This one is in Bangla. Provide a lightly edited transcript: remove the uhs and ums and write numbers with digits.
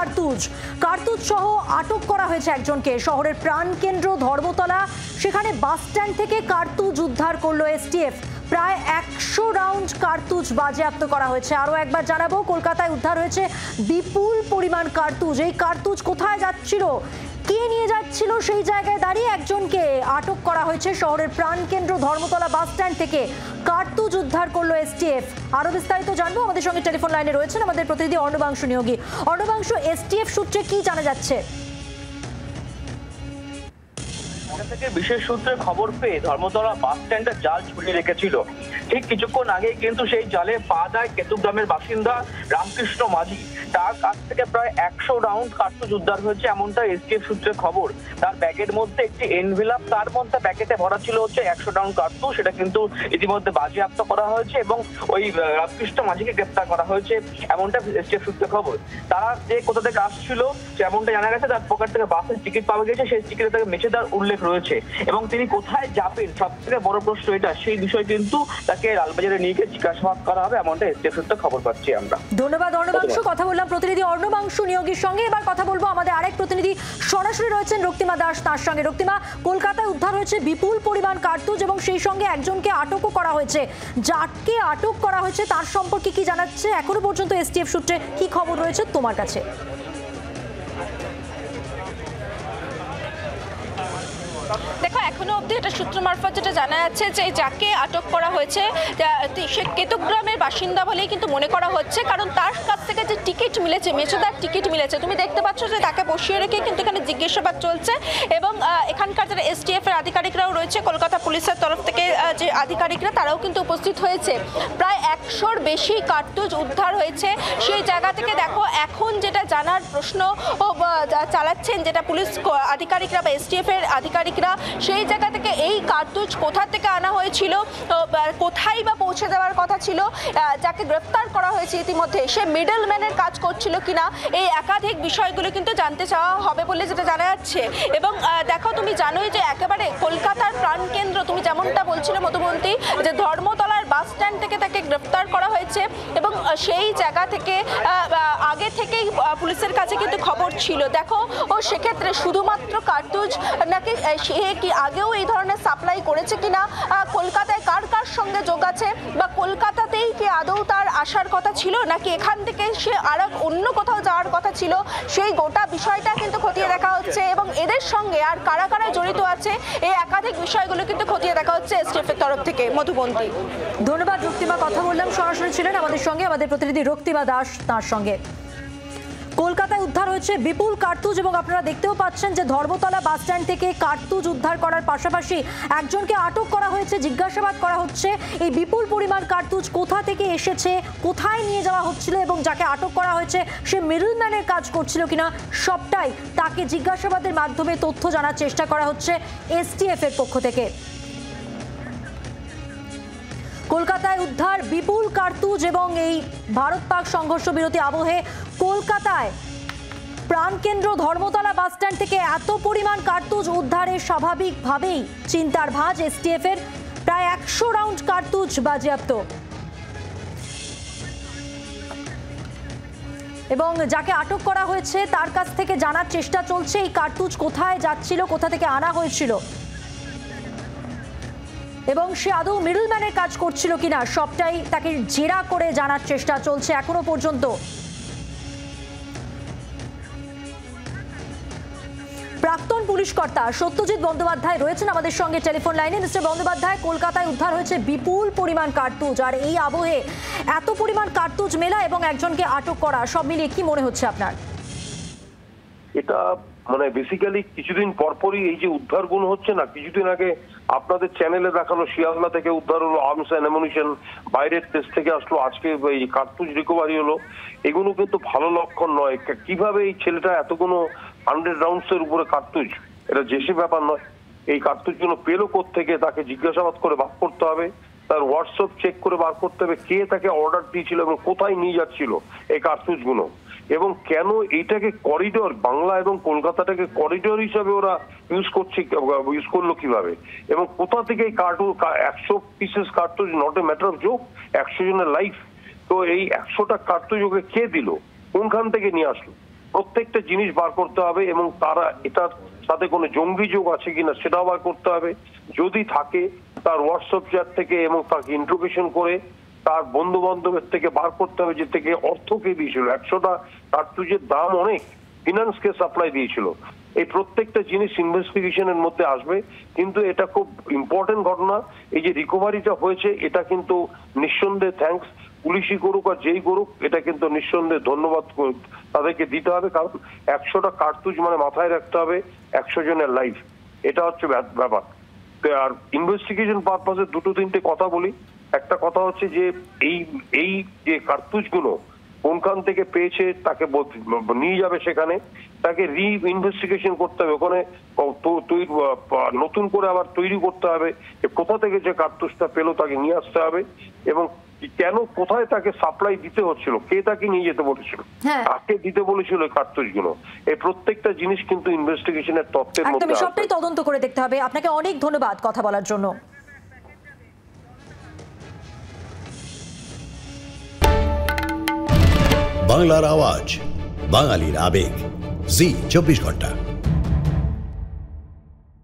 কার্তুজ সহ আটক করা হয়েছে একজনকে। শহরের প্রাণকেন্দ্র ধর্মতলা, সেখানে বাস স্ট্যান্ড থেকে কার্তুজ উদ্ধার করলো এসটিএফ। প্রায় 100 রাউন্ড কার্তুজ বাজেয়াপ্ত করা হয়েছে। আরও একবার জানাবো, কলকাতায় উদ্ধার হয়েছে বিপুল পরিমাণ কার্তুজ। এই কার্তুজ কোথায় যাচ্ছিল, কে নিয়ে যাচ্ছিল, সেই জায়গায় দাঁড়িয়ে একজনকে আটক করা হয়েছে। শহরের প্রাণকেন্দ্র ধর্মতলা বাস স্ট্যান্ড থেকে কার্তুজ উদ্ধার করলো এসটিএফ। আরো বিস্তারিত জানবো, আমাদের সঙ্গে টেলিফোন লাইনে রয়েছেন আমাদের প্রতিনিধি অর্ণবাংশু নিয়োগী। অর্ণবাংশু, এসটিএফ সূত্রে কি জানা যাচ্ছে? থেকে বিশেষ সূত্রে খবর পেয়ে ধর্মতলা বাস স্ট্যান্ডে জাল ঝুলিয়ে রেখেছিল। ঠিক কিছুক্ষণ আগেই কিন্তু সেই জালে পা দেয় কেতুগ্রামের বাসিন্দা রামকৃষ্ণ মাঝি। তার কাছ থেকে প্রায় 100 রাউন্ড কার্তুজ উদ্ধার হয়েছে, এমনটা এসটিএফ সূত্রে খবর। তার ব্যাগের মধ্যে একটি এনভেলপ, তার মধ্যে প্যাকেটে ভরা ছিল হচ্ছে 100 রাউন্ড কার্তুজ। সেটা কিন্তু ইতিমধ্যে বাজেয়াপ্ত করা হয়েছে এবং ওই রামকৃষ্ণ মাঝিকে গ্রেপ্তার করা হয়েছে, এমনটা এসটিএফ সূত্রে খবর। তারা যে কোথা থেকে আসছিল যেমনটা জানা গেছে, তার পকেট থেকে বাসের টিকিট পাওয়া গেছে, সেই টিকিটে তাকে মেছেদার উল্লেখ রয়েছে এবং তিনি কোথায় যাবেন সব থেকে বড় প্রশ্ন এটা, সেই বিষয় কিন্তু তাকে লালবাজারে নিয়ে গিয়ে জিজ্ঞাসাবাদ করা হবে, এমনটা এসটিএফ সূত্রে খবর পাচ্ছি আমরা। ধন্যবাদ অর্ণবাংশু। কথা বললাম প্রতিনিধি অর্ণবাংশু নিয়োগীর সঙ্গে। এবার কথা বলবো আমাদের আরেক প্রতিনিধি সরাসরি রয়েছেন রক্তিমা দাস, তার সঙ্গে। রক্তিমা, কলকাতায় উদ্ধার হয়েছে বিপুল পরিমাণ কার্তুজ এবং সেই সঙ্গে একজনকে আটকও করা হয়েছে। যাকে আটক করা হয়েছে তার সম্পর্কে কি জানাচ্ছে এখনো পর্যন্ত এসটিএফ সূত্রে, কি খবর রয়েছে তোমার কাছে? দেখো, এখনো অবধি এটা সূত্র মারফত যেটা জানা যাচ্ছে যে যাকে আটক করা হয়েছে সে কেতুগ্রামের বাসিন্দা বলেই কিন্তু মনে করা হচ্ছে, কারণ তার কাছ থেকে যে টিকিট মিলেছে, মেছেদার টিকিট মিলেছে, তুমি দেখতে পাচ্ছ যে তাকে বসিয়ে রেখে কিন্তু এখানে জিজ্ঞাসাবাদ চলছে। এবং এখানকার যারা এসটিএফ এর আধিকারিকরাও রয়েছে, কলকাতা পুলিশের তরফ থেকে যে আধিকারিকরা তারাও কিন্তু উপস্থিত হয়েছে। প্রায় 100-র বেশি কার্তুজ উদ্ধার হয়েছে সেই জায়গা থেকে। দেখো, এখন যেটা জানার প্রশ্ন চালাচ্ছেন যেটা পুলিশ আধিকারিকরা বা এসটিএফ এর আধিকারিকরা, সেই জায়গা থেকে এই কার্তুজ কোথা থেকে আনা হয়েছিল, কোথায় বা পৌঁছে দেওয়ার কথা ছিল, যাকে গ্রেফতার করা হয়েছে ইতিমধ্যে সে মিডল ম্যানের কাজ করছিল কিনা, এই একাধিক বিষয়গুলো কিন্তু জানতে চাওয়া হবে বলে যেটা জানা যাচ্ছে। এবং দেখো, তুমি জানোই যে একেবারে কলকাতার প্রাণকেন্দ্র, তুমি যেমনটা বলছিলে মধুবন্তী, যে ধর্মতলার বাস স্ট্যান্ড থেকে তাকে গ্রেফতার করা হয়েছে এবং সেই জায়গা থেকে আগে থেকেই পুলিশের কাছে কিন্তু খবর ছিল। দেখো, ও সেক্ষেত্রে শুধুমাত্র কার্তুজ নাকি সে কি আগেও এই ধরনের সাপ্লাই করেছে কিনা, কলকাতায় কার কার সঙ্গে যোগ আছে, বা কলকাতাতেই কি আদৌ তার আসার কথা ছিল নাকি এখান থেকে সে আর অন্য কোথাও যাওয়ার কথা ছিল, সেই গোটা বিষয়টা কিন্তু খতিয়ে দেখা হচ্ছে। এবং এদের সঙ্গে আর কারা কারা জড়িত আছে এই একাধিক বিষয়গুলো কিন্তু খতিয়ে দেখা হচ্ছে এসটিএফ এর তরফ থেকে। মধুবন্তী, ধন্যবাদ রক্তিমা। কথা বললাম, সরাসরি ছিলেন আমাদের সঙ্গে আমাদের প্রতিনিধি রক্তিমা দাস, তার সঙ্গে। কলকাতায় উদ্ধার হয়েছে বিপুল কার্তুজ এবং আপনারা দেখতেও পাচ্ছেন যে ধর্মতলা বাস স্ট্যান্ড থেকে কার্তুজ উদ্ধার করার পাশাপাশি একজনকে আটক করা হয়েছে, জিজ্ঞাসাবাদ করা হচ্ছে এই বিপুল পরিমাণ কার্তুজ কোথা থেকে এসেছে, কোথায় নিয়ে যাওয়া হচ্ছিল এবং যাকে আটক করা হয়েছে সে মিডলম্যানের কাজ করছিল কিনা, সবটাই তাকে জিজ্ঞাসাবাদের মাধ্যমে তথ্য জানার চেষ্টা করা হচ্ছে এসটিএফ এর পক্ষ থেকে। কলকাতায় উদ্ধার বিপুল কার্তুজ এবং এই ভারত পাক সংঘর্ষ বিরতি আবহে কলকাতায় প্রাণকেন্দ্র ধর্মতলা বাস স্ট্যান্ড থেকে এত পরিমাণ কার্তুজ উদ্ধারে স্বাভাবিকভাবেই চিন্তার ভাঁজ এসটিএফ এর। প্রায় 100 রাউন্ড কার্তুজ বাজেয়াপ্ত এবং যাকে আটক করা হয়েছে তার কাছ থেকে জানার চেষ্টা চলছে এই কার্তুজ কোথায় যাচ্ছিল, কোথা থেকে আনা হয়েছিল এবং সে আদৌ মিডলম্যানের কাজ করছিল কিনা, সবটাই তাকে জেরা করে জানার চেষ্টা চলছে এখনো পর্যন্ত। প্রাক্তন পুলিশ কর্তা সত্যজিৎ বন্দ্যোপাধ্যায় রয়েছেন আমাদের সঙ্গে টেলিফোন লাইনে। মিস্টার বন্দ্যোপাধ্যায়, কলকাতায় উদ্ধার হয়েছে বিপুল পরিমাণ কার্তুজ, আর এই আবহে এত পরিমাণ কার্তুজ মেলা এবং একজনকে আটক করা, সব মিলিয়ে কি মনে হচ্ছে আপনার? এটা মানে বেসিক্যালি কিছুদিন পরপরই এই যে উদ্ধারগুলো হচ্ছে না, কিছুদিন আগে আপনাদের চ্যানেলে দেখালো শিয়ালদা থেকে উদ্ধার হলো আর্মস অ্যান্ড অ্যামুনিশন, বাইরের দেশ থেকে আসলো, আজকে এই কার্তুজ রিকভারি হলো, এগুলো কিন্তু ভালো লক্ষণ নয়। কিভাবে এই ছেলেটা এতগুলো 100 রাউন্ডসের উপরে কার্তুজ, এটা জেসি ব্যাপার নয়। এই কার্তুজগুলো পেলো কোত্থেকে, তাকে জিজ্ঞাসাবাদ করে বার করতে হবে, তার হোয়াটসঅ্যাপ চেক করে বার করতে হবে কে তাকে অর্ডার দিয়েছিল এবং কোথায় নিয়ে যাচ্ছিল এই কার্তুজগুলো, এবং কেন এইটাকে করিডোর, বাংলা এবং কলকাতাটাকে করিডোর হিসাবে ওরা ইউজ করলো কিভাবে, এবং কোথা থেকে এই 100 পিসেস কার্তুজ, not a matter of joke, 100 জনের লাইফ। তো এই 100টা কার্তুজ ওকে কে দিল, কোনখান থেকে নিয়ে আসলো, প্রত্যেকটা জিনিস বার করতে হবে এবং তারা এটার সাথে কোনো জঙ্গি যোগ আছে কিনা সেটাও বার করতে হবে। যদি থাকে তার হোয়াটসঅ্যাপ চ্যাট থেকে এবং তাকে ইন্ট্রোগেশন করে তার বন্ধু বান্ধবের থেকে বার করতে হবে যে থেকে অর্থ কে দিয়েছিল। 100টা কার্তুজের দাম অনেক, ফিনান্সকে সাপ্লাই দিয়েছিল। এই প্রত্যেকটা জিনিস ইনভেস্টিগেশনের মধ্যে আসবে। কিন্তু এটা খুব ইম্পর্টেন্ট ঘটনা, এই যে রিকভারিটা হয়েছে এটা কিন্তু নিঃসন্দেহে থ্যাঙ্কস পুলিশই করুক আর যেই করুক, এটা কিন্তু নিঃসন্দেহে ধন্যবাদ তাদেরকে দিতে হবে। কারণ 100টা কার্তুজ মানে মাথায় রাখতে হবে 100 জনের লাইফ, এটা হচ্ছে ব্যাপার। আর ইনভেস্টিগেশন পারপাসে দুটো তিনটে কথা বলি। একটা কথা হচ্ছে যে এই যে কার্তুজগুলো কোনখান থেকে পেয়েছে তাকে নিয়ে যাবে, সেখানে তাকে ইনভেস্টিগেশন করতে হবে, ওখানে নতুন করে আবার তৈরি করতে হবে। কোথা থেকে যে কার্তুজটা পেলো তাকে নিয়ে আসতে হবে এবং কেন কোথায় তাকে সাপ্লাই দিতে হচ্ছিল, কে তাকে নিয়ে যেতে বলেছিল, কাকে দিতে বলেছিল কার্তুজগুলো, এই প্রত্যেকটা জিনিস কিন্তু ইনভেস্টিগেশনের তথ্যের মধ্যে একদমই সবটাই তদন্ত করে দেখতে হবে। আপনাকে অনেক ধন্যবাদ কথা বলার জন্য। বাংলার আওয়াজ, বাঙালির আবেগ, জি 24 ঘন্টা।